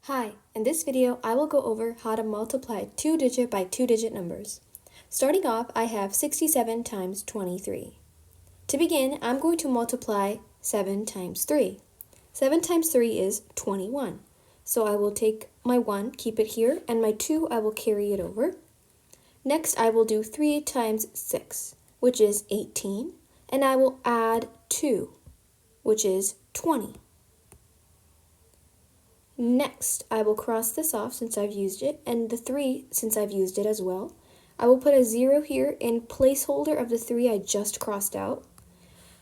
Hi, in this video I will go over how to multiply 2-digit by 2-digit numbers. Starting off, I have 67 times 23. To begin, I'm going to multiply 7 times 3. 7 times 3 is 21. So I will take my 1, keep it here, and my 2 I will carry it over. Next I will do 3 times 6, which is 18, and I will add 2, which is 20. Next, I will cross this off since I've used it, and the 3 since I've used it as well. I will put a 0 here in placeholder of the 3 I just crossed out.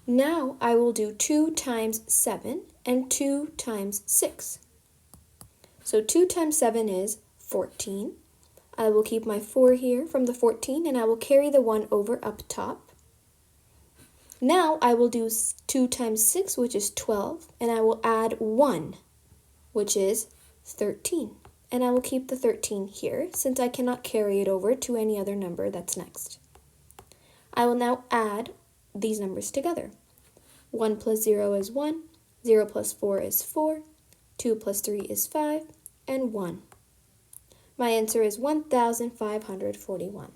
Now I will do 2 times 7 and 2 times 6. So 2 times 7 is 14. I will keep my 4 here from the 14 and I will carry the 1 over up top. Now I will do 2 times 6, which is 12, and I will add 1, which is 13. And I will keep the 13 here since I cannot carry it over to any other number that's next. I will now add these numbers together. 1 plus 0 is 1, 0 plus 4 is 4, 2 plus 3 is 5, and 1. My answer is 1,541.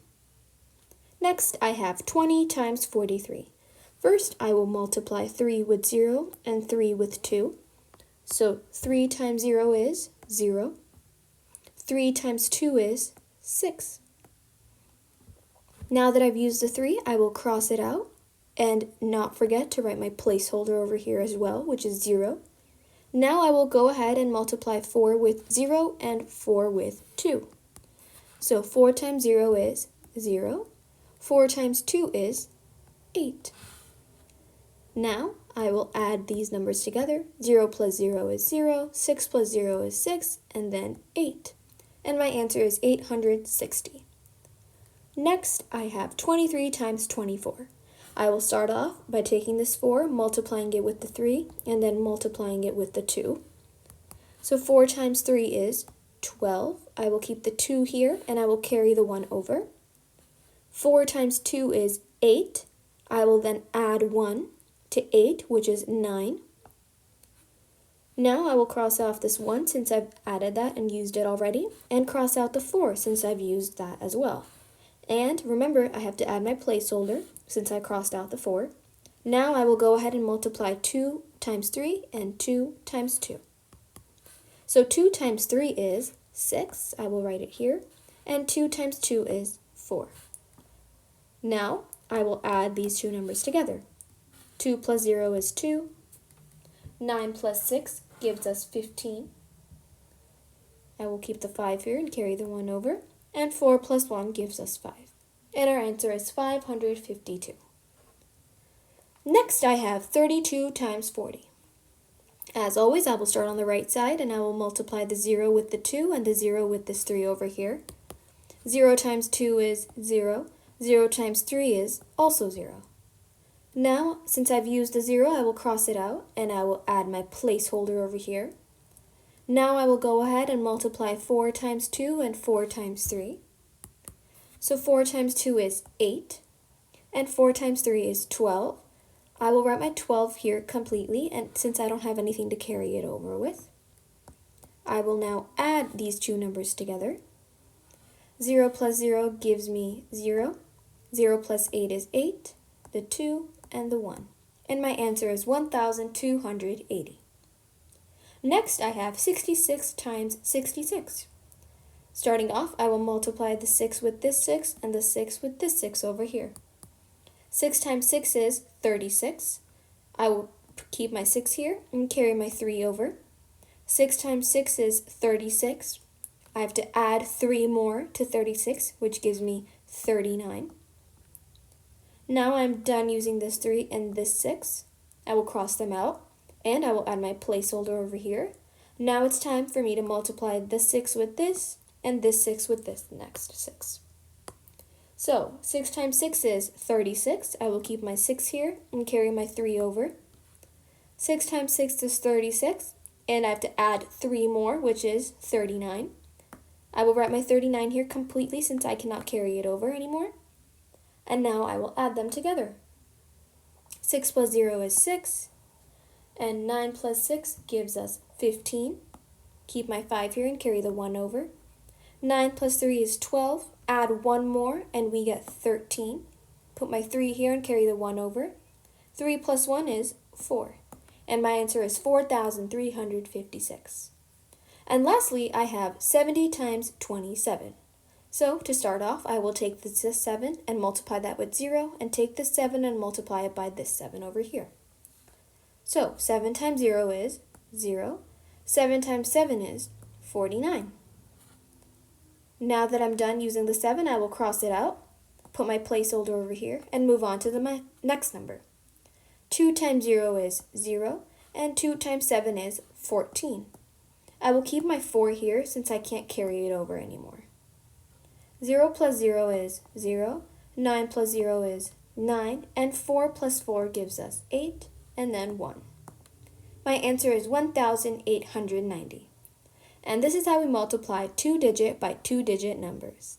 Next, I have 20 times 43. First, I will multiply 3 with 0 and 3 with 2. So 3 times 0 is 0. 3 times 2 is 6. Now that I've used the 3, I will cross it out and not forget to write my placeholder over here as well, which is 0. Now I will go ahead and multiply 4 with 0 and 4 with 2. So 4 times 0 is 0. 4 times 2 is 8. Now I will add these numbers together. 0 plus 0 is 0, 6 plus 0 is 6, and then 8. And my answer is 860. Next, I have 23 times 24. I will start off by taking this 4, multiplying it with the 3, and then multiplying it with the 2. So 4 times 3 is 12. I will keep the 2 here, and I will carry the 1 over. 4 times 2 is 8. I will then add 1 to 8, which is 9. Now I will cross off this 1 since I've added that and used it already, and cross out the 4 since I've used that as well. And remember, I have to add my placeholder since I crossed out the 4. Now I will go ahead and multiply 2 times 3 and 2 times 2. So 2 times 3 is 6, I will write it here, and 2 times 2 is 4. Now I will add these two numbers together. 2 plus 0 is 2. 9 plus 6 gives us 15. I will keep the 5 here and carry the 1 over. And 4 plus 1 gives us 5. And our answer is 552. Next, I have 32 times 40. As always, I will start on the right side and I will multiply the 0 with the 2 and the 0 with this 3 over here. 0 times 2 is 0. 0 times 3 is also 0. Now, since I've used the 0, I will cross it out and I will add my placeholder over here. Now I will go ahead and multiply 4 times 2 and 4 times 3. So 4 times 2 is 8 and 4 times 3 is 12. I will write my 12 here completely, and since I don't have anything to carry it over with. I will now add these two numbers together. 0 plus 0 gives me 0. 0 plus 8 is 8, the 2, and the 1. And my answer is 1,280. Next, I have 66 times 66. Starting off, I will multiply the 6 with this 6 and the 6 with this 6 over here. 6 times 6 is 36. I will keep my 6 here and carry my 3 over. 6 times 6 is 36. I have to add 3 more to 36, which gives me 39. Now I'm done using this 3 and this 6. I will cross them out, and I will add my placeholder over here. Now it's time for me to multiply this 6 with this, and this 6 with this next 6. So 6 times 6 is 36. I will keep my 6 here and carry my 3 over. 6 times 6 is 36, and I have to add 3 more, which is 39. I will write my 39 here completely since I cannot carry it over anymore. And now I will add them together. 6 plus 0 is 6, and 9 plus 6 gives us 15. Keep my 5 here and carry the 1 over. 9 plus 3 is 12. Add 1 more and we get 13. Put my 3 here and carry the 1 over. 3 plus 1 is 4. And my answer is 4,356. And lastly, I have 70 times 27. So to start off, I will take this 7 and multiply that with 0, and take this 7 and multiply it by this 7 over here. So 7 times 0 is 0. 7 times 7 is 49. Now that I'm done using the 7, I will cross it out, put my placeholder over here, and move on to the next number. 2 times 0 is 0, and 2 times 7 is 14. I will keep my 4 here since I can't carry it over anymore. 0 plus 0 is 0, 9 plus 0 is 9, and 4 plus 4 gives us 8, and then 1. My answer is 1,890. And this is how we multiply 2-digit by 2-digit numbers.